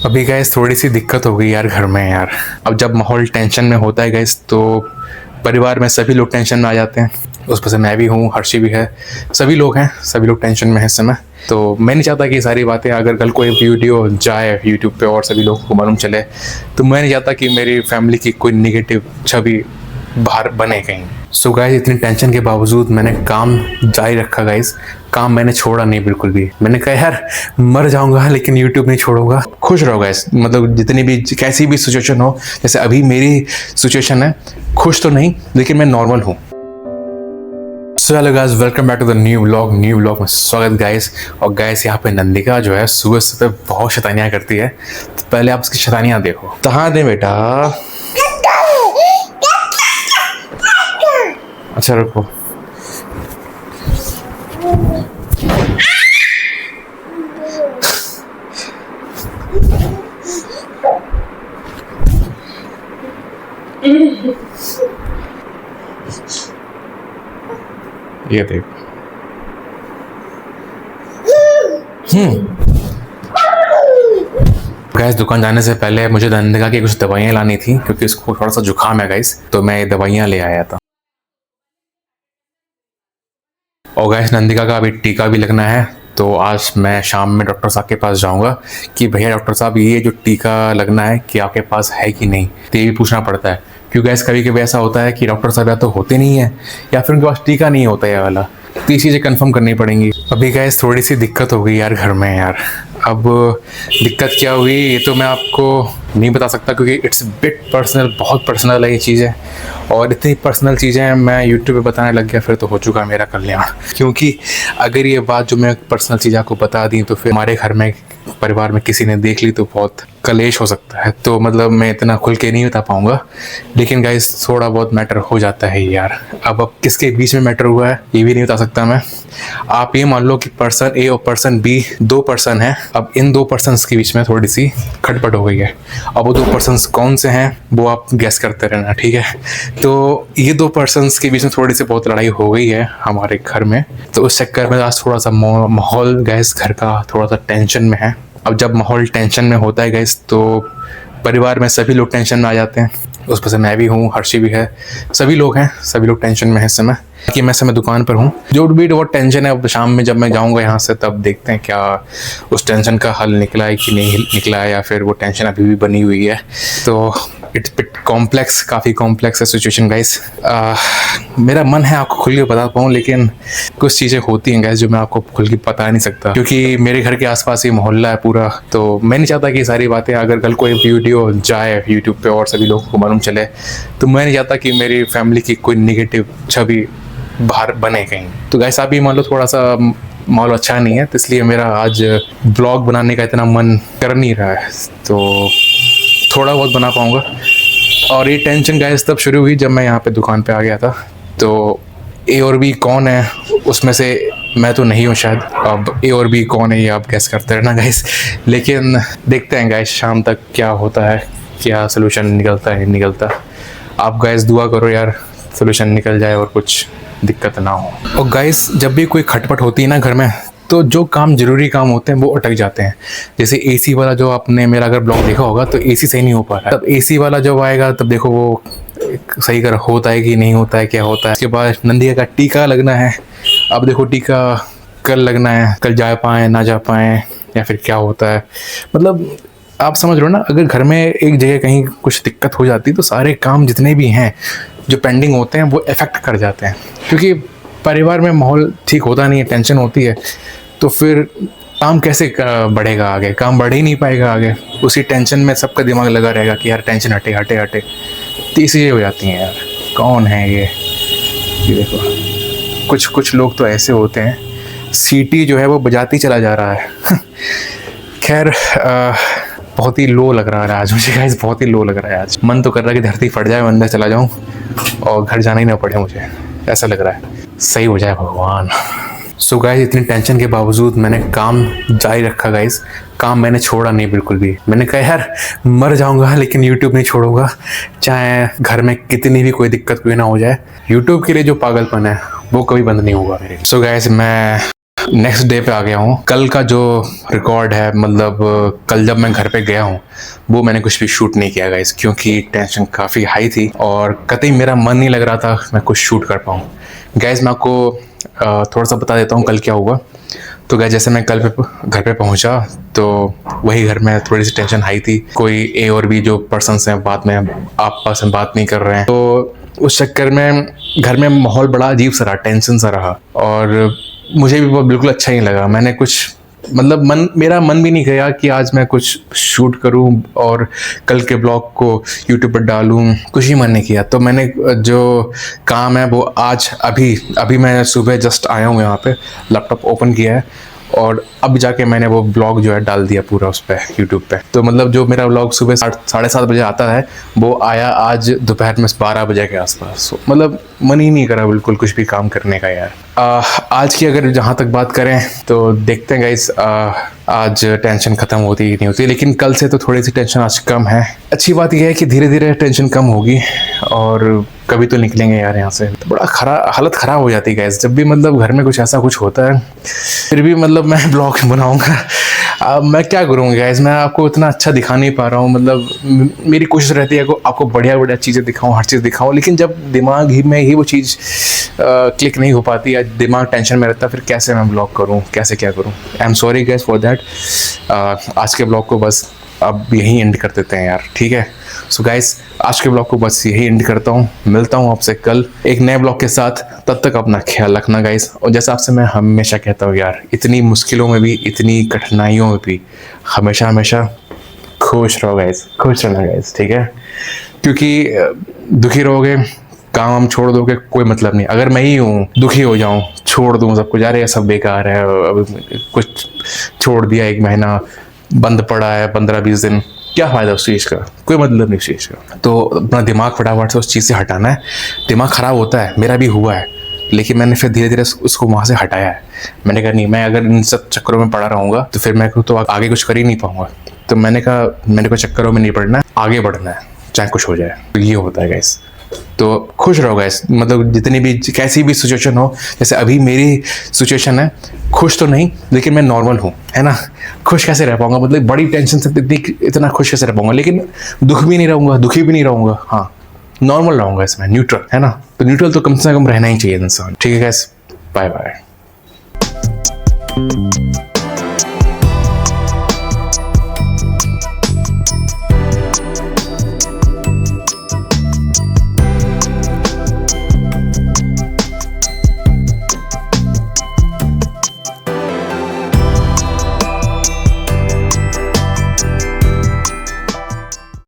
अभी गैस थोड़ी सी दिक्कत हो गई यार घर में यार। अब जब माहौल टेंशन में होता है गैस तो परिवार में सभी लोग टेंशन में आ जाते हैं। उसमें से मैं भी हूँ, हर्षी भी है, सभी लोग हैं, सभी लोग टेंशन में हैं इस समय। तो मैं नहीं चाहता कि ये सारी बातें अगर कल कोई वीडियो जाए यूट्यूब पे और सभी लोगों को मालूम चले तो मैं नहीं चाहता कि मेरी फैमिली की कोई निगेटिव छवि बाहर बने कहीं। सो गाइस इतनी टेंशन के बावजूद मैंने काम जारी रखा गाइस। काम मैंने छोड़ा नहीं बिल्कुल भी। मैंने कहा यार मर जाऊंगा लेकिन यूट्यूब नहीं छोड़ूंगा। खुश रहो गाइस, मतलब जितनी भी कैसी भी सिचुएशन हो, जैसे अभी मेरी सिचुएशन है, खुश तो नहीं लेकिन मैं नॉर्मल हूँ। So hello guys, welcome back to the new vlog में स्वागत गाइस। और गाइस यहाँ पे नंदिका जो है सुबह सुबह बहुत शैतानियाँ करती है, तो पहले आप उसकी शैतानियाँ देखो। कहाँ दे बेटा? अच्छा रुको। ये देखो। गैस दुकान जाने से पहले मुझे नंदिका की कुछ दवाइयाँ लानी थी क्योंकि इसको थोड़ा सा जुकाम है गैस, तो मैं ये दवाइयाँ ले आया था। और गैस नंदिका का अभी टीका भी लगना है, तो आज मैं शाम में डॉक्टर साहब के पास जाऊंगा कि भैया डॉक्टर साहब ये जो टीका लगना है कि आपके पास है कि नहीं, तो ये भी पूछना पड़ता है। क्योंकि गैस कभी कभी ऐसा होता है कि डॉक्टर साहब या तो होते नहीं है या फिर उनके पास टीका नहीं होता है वाला, तो ये चीज़ें कंफर्म करनी पड़ेंगी। अभी गैस थोड़ी सी दिक्कत हो गई यार घर में यार। अब दिक्कत क्या हुई ये तो मैं आपको नहीं बता सकता क्योंकि इट्स बिट पर्सनल, बहुत पर्सनल है ये चीज़ें। और इतनी पर्सनल चीज़ें मैं यूट्यूब पे बताने लग गया फिर तो हो चुका मेरा कल्याण। क्योंकि अगर ये बात जो मैं पर्सनल चीज़ आपको बता दी तो फिर हमारे घर में परिवार में किसी ने देख ली तो बहुत कलेश हो सकता है। तो मतलब मैं इतना खुल के नहीं बता पाऊँगा, लेकिन गाइस थोड़ा बहुत मैटर हो जाता है यार। अब किसके बीच में मैटर हुआ है ये भी नहीं बता सकता मैं। आप ये मान लो कि पर्सन ए और पर्सन बी दो पर्सन हैं। अब इन दो पर्सन्स के बीच में थोड़ी सी खटपट हो गई है। अब वो दो पर्सन्स कौन से हैं वो आप गेस करते रहना, ठीक है? तो ये दो पर्सन्स के बीच में थोड़ी सी बहुत लड़ाई हो गई है हमारे घर में, तो उस चक्कर में आज थोड़ा सा माहौल गैस घर का थोड़ा सा टेंशन में है। अब जब माहौल टेंशन में होता है गैस तो परिवार में सभी लोग टेंशन में आ जाते हैं। उसमें से मैं भी हूँ, हर्षी भी है, सभी लोग हैं, सभी लोग टेंशन में हैं इस समय। कि मैं समय दुकान पर हूँ, जो भी बहुत टेंशन है। अब शाम में जब मैं जाऊँगा यहाँ से तब देखते हैं क्या उस टेंशन का हल निकला है कि नहीं निकला है, या फिर वो टेंशन अभी भी बनी हुई है। तो इट्स बिट कॉम्प्लेक्स, काफ़ी कॉम्प्लेक्स है सिचुएशन गाइस। मेरा मन है आपको खुल के बता पाऊँ, लेकिन कुछ चीज़ें होती हैं गाइस जो मैं आपको खुल के बता नहीं सकता क्योंकि मेरे घर के आसपास ही मोहल्ला है पूरा। तो मैं नहीं चाहता कि ये सारी बातें अगर कल कोई वीडियो जाए यूट्यूब पे और सभी लोगों को मालूम चले तो मैं नहीं चाहता कि मेरी फैमिली की कोई निगेटिव छवि बाहर बने कहीं। तो गाइस आप भी मान लो थोड़ा सा माहौल अच्छा नहीं है, तो इसलिए मेरा आज ब्लॉग बनाने का इतना मन कर नहीं रहा है, तो थोड़ा बहुत बना पाऊँगा। और ये टेंशन गाइस तब शुरू हुई जब मैं यहाँ पे दुकान पे आ गया था। तो ए और बी कौन है उसमें से मैं तो नहीं हूँ शायद। अब ए और बी कौन है ये आप गैस करते रहना गाइस, लेकिन देखते हैं गाइस शाम तक क्या होता है, क्या सोल्यूशन निकलता है निकलता। आप गाइस दुआ करो यार सोल्यूशन निकल जाए और कुछ दिक्कत ना हो। और गाइस जब भी कोई खटपट होती है ना घर में, तो जो काम जरूरी काम होते हैं वो अटक जाते हैं। जैसे एसी वाला जो आपने मेरा अगर ब्लॉग देखा होगा तो एसी सही नहीं हो पा रहा है, तब एसी वाला जब आएगा तब देखो वो सही कर होता है कि नहीं होता है, क्या होता है। उसके बाद नंदिया का टीका लगना है। अब देखो टीका कल लगना है, कल जा पाएँ ना जा पाएँ या फिर क्या होता है। मतलब आप समझ लो ना, अगर घर में एक जगह कहीं कुछ दिक्कत हो जाती तो सारे काम जितने भी हैं जो पेंडिंग होते हैं वो इफ़ेक्ट कर जाते हैं। क्योंकि परिवार में माहौल ठीक होता नहीं है, टेंशन होती है, तो फिर काम कैसे बढ़ेगा आगे, काम बढ़ ही नहीं पाएगा आगे। उसी टेंशन में सबका दिमाग लगा रहेगा कि यार टेंशन हटे हटे हटे, तो इसी हो जाती हैं यार। कौन है ये देखो, कुछ लोग तो ऐसे होते हैं सीटी जो है वो बजाती चला जा रहा है। खैर बहुत ही लो लग रहा है आज मुझे गाइस, बहुत ही लो लग रहा है आज। मन तो कर रहा है कि धरती फट जाए, अंदर चला जाऊं और घर जाना ही ना पड़े मुझे, ऐसा लग रहा है। सही हो जाए भगवान। सो गाइस इतनी टेंशन के बावजूद मैंने काम जारी रखा गाइस। काम मैंने छोड़ा नहीं बिल्कुल भी। मैंने कहा यार मर जाऊंगा लेकिन यूट्यूब नहीं छोड़ूंगा, चाहे घर में कितनी भी कोई दिक्कत कोई ना हो जाए। यूट्यूब के लिए जो पागलपन है वो कभी बंद नहीं होगा मेरे। सो गाइस मैं नेक्स्ट डे पे आ गया हूँ। कल का जो रिकॉर्ड है, मतलब कल जब मैं घर पे गया हूँ वो मैंने कुछ भी शूट नहीं किया गाइस, क्योंकि टेंशन काफ़ी हाई थी और कतई मेरा मन नहीं लग रहा था मैं कुछ शूट कर पाऊँ। गाइस मैं आपको थोड़ा सा बता देता हूँ कल क्या हुआ। तो गाइस जैसे मैं कल घर पे पहुंचा तो वही घर में थोड़ी सी टेंशन हाई थी। कोई ए और बी जो पर्सन्स हैं बाद में आपस में बात नहीं कर रहे हैं, तो उस चक्कर में घर में माहौल बड़ा अजीब सा रहा, टेंशन सा रहा और मुझे भी वो बिल्कुल अच्छा नहीं लगा। मैंने कुछ मतलब मेरा मन भी नहीं गया कि आज मैं कुछ शूट करूं और कल के ब्लॉग को यूट्यूब पर डालूं, कुछ ही मन नहीं किया। तो मैंने जो काम है वो आज अभी मैं सुबह जस्ट आया हूँ यहाँ पे, लैपटॉप ओपन किया है और अब जाके मैंने वो ब्लॉग जो है डाल दिया पूरा उस पर यूट्यूब पे। तो मतलब जो मेरा ब्लॉग सुबह 7:30 बजे आता है वो आया आज दोपहर में 12 बजे के आसपास। मतलब मन ही नहीं करा बिल्कुल कुछ भी काम करने का यार। आज की अगर जहाँ तक बात करें तो देखते हैं गाइस, आज टेंशन ख़त्म होती ही नहीं होती, लेकिन कल से तो थोड़ी सी टेंशन आज कम है। अच्छी बात यह है कि धीरे धीरे टेंशन कम होगी और कभी तो निकलेंगे यार यहाँ से। तो बड़ा हालत ख़राब हो जाती है गाइस जब भी मतलब घर में कुछ ऐसा कुछ होता है। फिर भी मतलब मैं ब्लॉग बनाऊँगा, मैं क्या करूँगा गाइस, मैं आपको इतना अच्छा दिखा नहीं पा रहा हूँ। मतलब मेरी कोशिश रहती है कि आपको बढ़िया बढ़िया चीज़ें दिखाऊँ, हर चीज़ दिखाऊँ, लेकिन जब दिमाग ही में ही वो चीज़ क्लिक नहीं हो पाती या दिमाग टेंशन में रहता, फिर कैसे मैं ब्लॉग करूँ, कैसे क्या करूँ। I am sorry guys for that. आज के ब्लॉग को बस अब यहीं एंड कर देते हैं यार, ठीक है। सो गाइस आज के ब्लॉग को बस यही एंड करता हूँ, मिलता हूँ आपसे कल एक नए ब्लॉग के साथ। तब तक अपना ख्याल रखना गाइस, और जैसा आपसे मैं हमेशा कहता हूँ यार, इतनी मुश्किलों में भी, इतनी कठिनाइयों में भी हमेशा हमेशा खुश रहो गाइस, खुश रहना गाइस, ठीक है। क्योंकि दुखी रहोगे, काम हम छोड़ दोगे, कोई मतलब नहीं। अगर मैं ही हूँ दुखी हो जाऊँ, छोड़ दूँ सब कुछ, अरे सब बेकार है, अब कुछ छोड़ दिया, 1 महीना बंद पड़ा है, 15-20 दिन, क्या फ़ायदा उस चीज़ का, कोई मतलब नहीं उस चीज़ का। तो अपना दिमाग फटाफट से उस चीज़ से हटाना है। दिमाग ख़राब होता है, मेरा भी हुआ है, लेकिन मैंने फिर धीरे धीरे उसको वहाँ से हटाया है। मैंने कहा नहीं, मैं अगर इन सब चक्करों में पड़ा रहूँगा तो फिर मैं तो आगे कुछ कर ही नहीं पाऊँगा। तो मैंने कहा मैंने कोई चक्करों में नहीं पड़ना है, आगे बढ़ना है, चाहे कुछ हो जाए। तो ये होता है गाइस। तो खुश रहो गाइस, मतलब जितनी भी कैसी भी सिचुएशन हो, जैसे अभी मेरी सिचुएशन है, खुश तो नहीं लेकिन मैं नॉर्मल हूँ, है ना। खुश कैसे रह पाऊंगा, मतलब बड़ी टेंशन से इतना खुश कैसे रह पाऊंगा, लेकिन दुख भी नहीं रहूंगा, दुखी भी नहीं रहूंगा, हाँ नॉर्मल रहूंगा इसमें, न्यूट्रल, है ना। तो न्यूट्रल तो कम से कम रहना ही चाहिए इंसान, ठीक है गाइस। Bye bye.